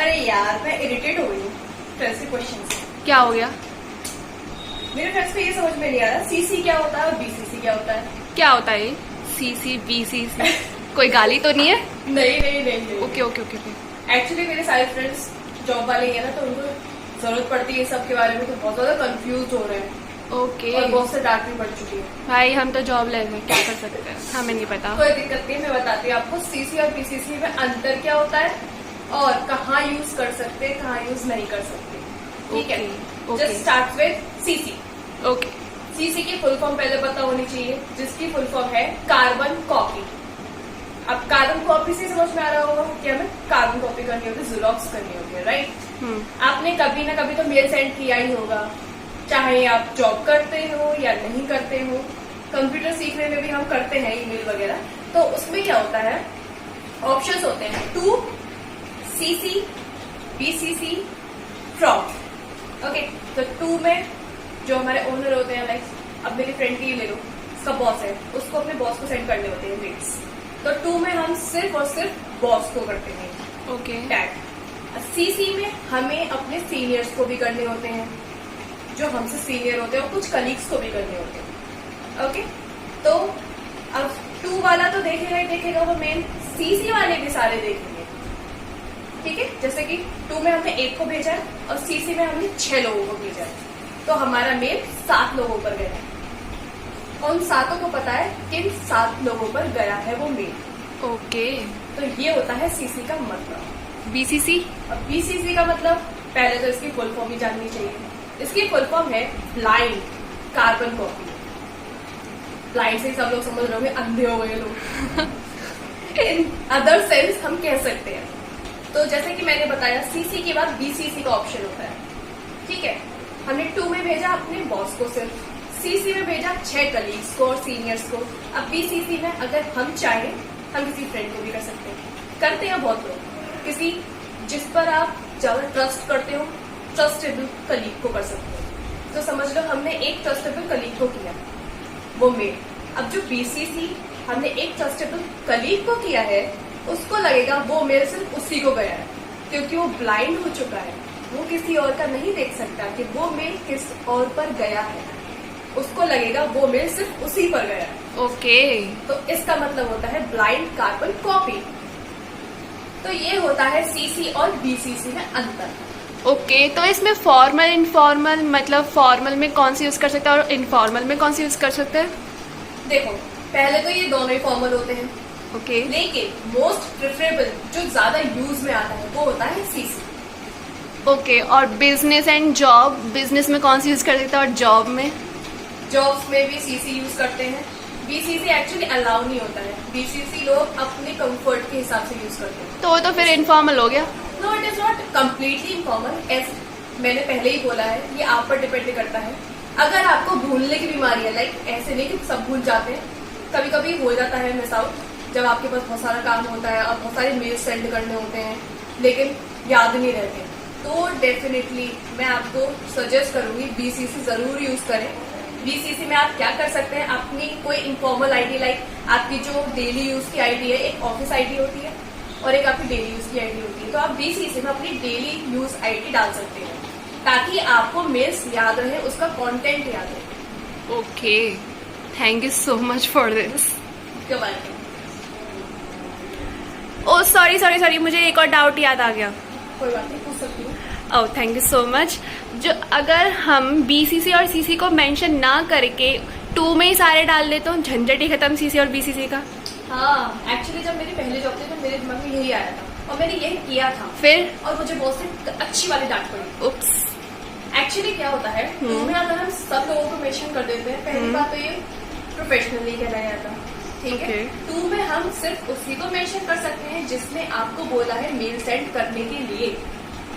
अरे यार मैं इरिटेट हो गई हूँ ट्वेल्थ के क्वेश्चन से। क्या हो गया? मेरे फ्रेंड्स को ये समझ में नहीं आ रहा सीसी क्या होता है और बीसीसी क्या होता है। क्या होता है ये सीसी बीसीसी? कोई गाली तो नहीं है? नहीं। Okay okay okay okay. Actually मेरे सारे फ्रेंड्स जॉब वाले हैं ना, तो उनको जरूरत पड़ती है सब के बारे में, तो बहुत ज्यादा कंफ्यूज हो रहे हैं ओके और बहुत से डांट भी पड़ चुकी है। भाई हम तो जॉब ले में क्या कर सकते हैं, हमें नहीं पता। कोई दिक्कत नहीं, मैं बताती हूँ आपको सीसी और बीसीसी में अंतर क्या होता है और कहाँ यूज कर सकते हैं कहाँ यूज नहीं कर सकते। ठीक है, just start with CC. Okay, CC की फुल फॉर्म पहले पता होनी चाहिए, जिसकी फुल फॉर्म है कार्बन कॉपी। अब कार्बन कॉपी से समझ में आ रहा होगा कि हमें कार्बन कॉपी करनी होती है, ज़ेरॉक्स करनी होती है, राइट। आपने कभी ना कभी तो मेल सेंड किया ही होगा, चाहे आप जॉब करते हो या नहीं करते हो। कंप्यूटर सीखने में भी हम करते हैं ईमेल वगैरह, तो उसमें क्या होता है, ऑप्शंस होते हैं to CC BCC from. Okay, तो टू में जो हमारे ओनर होते हैं, लाइक अब मेरी फ्रेंड की ले लो, उसका बॉस है, उसको अपने बॉस को सेंड करने होते हैं मेल्स, तो टू में हम सिर्फ और सिर्फ बॉस को करते हैं ओके। टैग। सीसी में हमें अपने सीनियर्स को भी करने होते हैं, जो हमसे सीनियर होते हैं, और कुछ कलीग्स को भी करने होते हैं। ओके, तो अब टू वाला तो देखेगा ही देखेगा वो मेल, सीसी वाले भी सारे देखेंगे। ठीक है, जैसे कि टू में हमने एक को भेजा है और सीसी में हमने 6 लोगों को भेजा है, तो हमारा मेल 7 लोगों पर गया है। और उन 7 को पता है किन 7 लोगों पर गया है वो मेल। ओके, तो ये होता है सीसी का मतलब। बीसीसी? अब बीसीसी का मतलब पहले तो इसकी फुल फॉर्म ही जाननी चाहिए। इसकी फुल फॉर्म है ब्लाइंड कार्बन कॉपी। ब्लाइंड से सब लोग समझ रहे होंगे, अंधे हो गए लोग। इन अदर सेंस हम कह सकते हैं। तो जैसे कि मैंने बताया, सीसी के बाद बीसीसी का ऑप्शन होता है। ठीक है, हमने 2 में भेजा अपने बॉस को सिर्फ, सीसी में भेजा 6 कलीग्स को और सीनियर्स को। अब बीसीसी में अगर हम चाहें, हम किसी फ्रेंड को भी कर सकते हैं, करते हैं बहुत लोग, किसी जिस पर आप ज्यादा ट्रस्ट करते हो, ट्रस्टेबल कलीग को कर सकते हो। तो समझ लो हमने एक ट्रस्टेबल कलीग को किया, वो मेल। अब जो बीसीसी हमने एक ट्रस्टेबल कलीग को किया है, उसको लगेगा वो मेल सिर्फ उसी को गया है, क्योंकि वो ब्लाइंड हो चुका है, वो किसी और का नहीं देख सकता कि वो मेल किस और पर गया है। उसको लगेगा वो मेल सिर्फ उसी पर गया है। ओके, तो इसका मतलब होता है ब्लाइंड कार्बन कॉपी। तो ये होता है सीसी और बीसीसी में अंतर। ओके, तो इसमें फॉर्मल इनफॉर्मल, मतलब फॉर्मल में कौन सी यूज कर सकते हैं और इनफॉर्मल में कौन सी यूज कर सकते हैं? देखो, पहले तो ये दोनों ही फॉर्मल होते हैं, ओके, लेकिन मोस्ट प्रेफरेबल जो ज्यादा यूज में आता है वो होता है सीसी। ओके। और बिजनेस एंड जॉब, बिजनेस में कौन सी यूज कर सकते हैं और जॉब में? जॉब्स में भी सीसी यूज करते हैं। बीसीसी एक्चुअली अलाउ नहीं होता है, बीसीसी लोग अपने कंफर्ट के हिसाब से यूज करते हैं। तो वो तो फिर इनफॉर्मल हो गया। No, it is not completely informal. As मैंने पहले ही बोला है, ये आप पर डिपेंड करता है। अगर आपको भूलने की बीमारी है, लाइक ऐसे नहीं कि सब भूल जाते हैं, कभी कभी हो जाता है मिस आउट, जब आपके पास बहुत सारा काम होता है और बहुत सारे मेल सेंड करने होते हैं लेकिन याद नहीं रहते, तो डेफिनेटली मैं आपको सजेस्ट करूंगी बीसीसी जरूर यूज करें। बीसीसी में आप क्या कर सकते हैं, अपनी कोई इनफॉर्मल आईडी, लाइक आपकी जो डेली यूज की आईडी है, एक ऑफिस आईडी होती है और एक आपकी डेली यूज की आईडी होती है, तो आप बीसीसी में अपनी डेली यूज आईडी डाल सकते हैं, ताकि आपको मेल्स याद रहे, उसका कंटेंट याद रहे। Okay, thank you so much for this. Oh sorry, मुझे एक और डाउट याद आ गया। कोई बात नहीं, पूछ सकती हूँ। Oh thank you so much. जो अगर हम बीसीसी और सीसी को मेंशन ना करके 2 में ही सारे डाल दे तो झंझट ही खत्म सीसी और बीसीसी का। हाँ, एक्चुअली जब मेरी पहली जॉब थी तो मेरे दिमाग में यही आया था और मैंने यही किया था, फिर और मुझे बहुत से अच्छी वाली डांट पड़ी। उप्स। एक्चुअली क्या होता है, 2 में अगर हम सब लोगों को मेंशन कर देते हैं, पहली बात तो ये प्रोफेशनली कहलाया जाता है। ठीक है, 2 में हम सिर्फ उसी को मेंशन कर सकते हैं जिसने आपको बोला है मेल सेंड करने के लिए,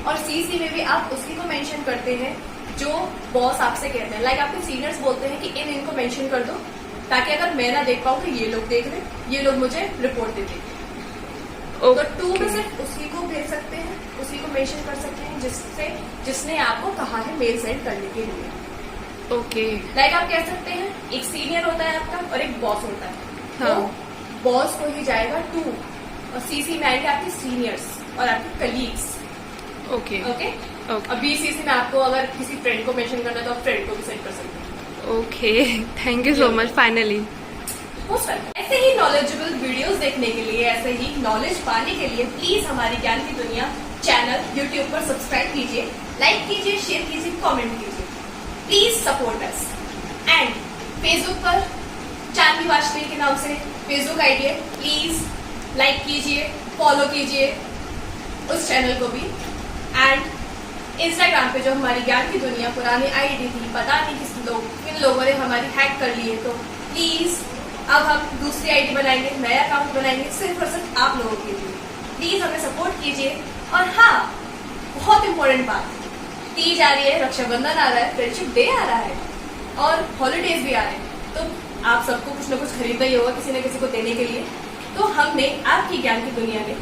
और सीसी में भी आप उसी को मेंशन करते हैं जो बॉस आपसे कहते हैं। लाइक आपके सीनियर्स बोलते हैं कि इनको मेंशन कर दो, ताकि अगर मैं ना देख पाऊँ कि ये लोग देख लें, ये लोग मुझे रिपोर्ट दे देंगे। तो 2 में सिर्फ उसी को भेज सकते हैं, उसी को मेंशन कर सकते हैं जिसने आपको कहा है मेल सेंड करने के लिए। ओके, लाइक आप कह सकते हैं एक सीनियर होता है आपका और एक बॉस होता है। हाँ। तो बॉस को ही जाएगा 2 और सीसी में आएंगे आपके सीनियर्स और आपके कलीग्स। Okay okay. ओके अब BCC में आपको अगर किसी फ्रेंड को मेंशन करना है तो आप फ्रेंड को भी सेंड कर सकते हैं। Okay, thank you so much finally. Most welcome. ऐसे ही नॉलेजेबल वीडियोस देखने के लिए, ऐसे ही नॉलेज पाने के लिए प्लीज हमारी ज्ञान की दुनिया चैनल यूट्यूब पर सब्सक्राइब कीजिए, लाइक कीजिए, शेयर कीजिए, कमेंट कीजिए। Please support us. And Facebook पर चांदनी वाजपेयी के नाम से फेसबुक आईडी है, प्लीज लाइक कीजिए, फॉलो कीजिए उस चैनल को भी। एंड इंस्टाग्राम पे जो हमारी ज्ञान की दुनिया पुरानी आईडी थी, पता नहीं किन लोगों ने हमारी हैक कर ली है, तो प्लीज अब हम दूसरी आईडी बनाएंगे, नया अकाउंट बनाएंगे सिर्फ और सिर्फ आप लोगों के लिए। प्लीज हमें सपोर्ट कीजिए। और हाँ, बहुत इंपॉर्टेंट बात, तीज आ रही है, रक्षाबंधन आ रहा है, फ्रेंडशिप डे आ रहा है और हॉलीडेज भी आ रहे हैं, तो आप सबको कुछ ना कुछ खरीदना ही होगा किसी न किसी को देने के लिए। तो हमने आपकी ज्ञान की दुनिया में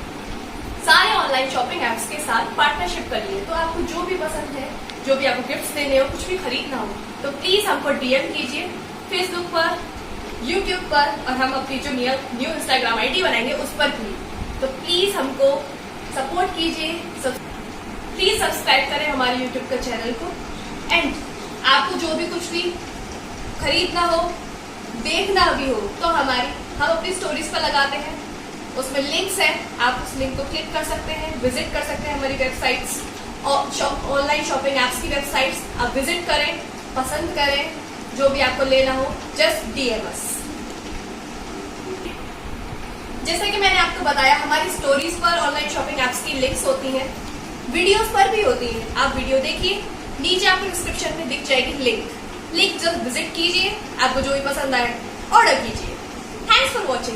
सारे ऑनलाइन शॉपिंग एप्स के साथ पार्टनरशिप कर लिए। तो आपको जो भी पसंद है, जो भी आपको गिफ्ट्स देने हो, कुछ भी खरीदना हो, तो प्लीज हमको डीएम कीजिए फेसबुक पर, यूट्यूब पर, और हम अपनी जो न्यू इंस्टाग्राम आईडी बनाएंगे उस पर भी। तो प्लीज हमको सपोर्ट कीजिए, प्लीज सब्सक्राइब करें हमारे यूट्यूब के चैनल को। एंड आपको जो भी कुछ भी खरीदना हो, देखना भी हो, तो हम अपनी स्टोरीज पर लगाते हैं, उसमें लिंक्स हैं, आप उस लिंक को क्लिक कर सकते हैं, विजिट कर सकते हैं हमारी वेबसाइट्स और ऑनलाइन शॉपिंग एप्स की वेबसाइट्स। आप विजिट करें, पसंद करें, जो भी आपको लेना हो, जस्ट डीएम अस। जैसा कि मैंने आपको बताया, हमारी स्टोरीज पर ऑनलाइन शॉपिंग एप्स की लिंक्स होती हैं, वीडियोस पर भी होती हैं। आप वीडियो देखिए, नीचे आपको डिस्क्रिप्शन में दिख जाएगी लिंक जस्ट विजिट कीजिए, आपको जो भी पसंद आए ऑर्डर कीजिए। Thanks for watching.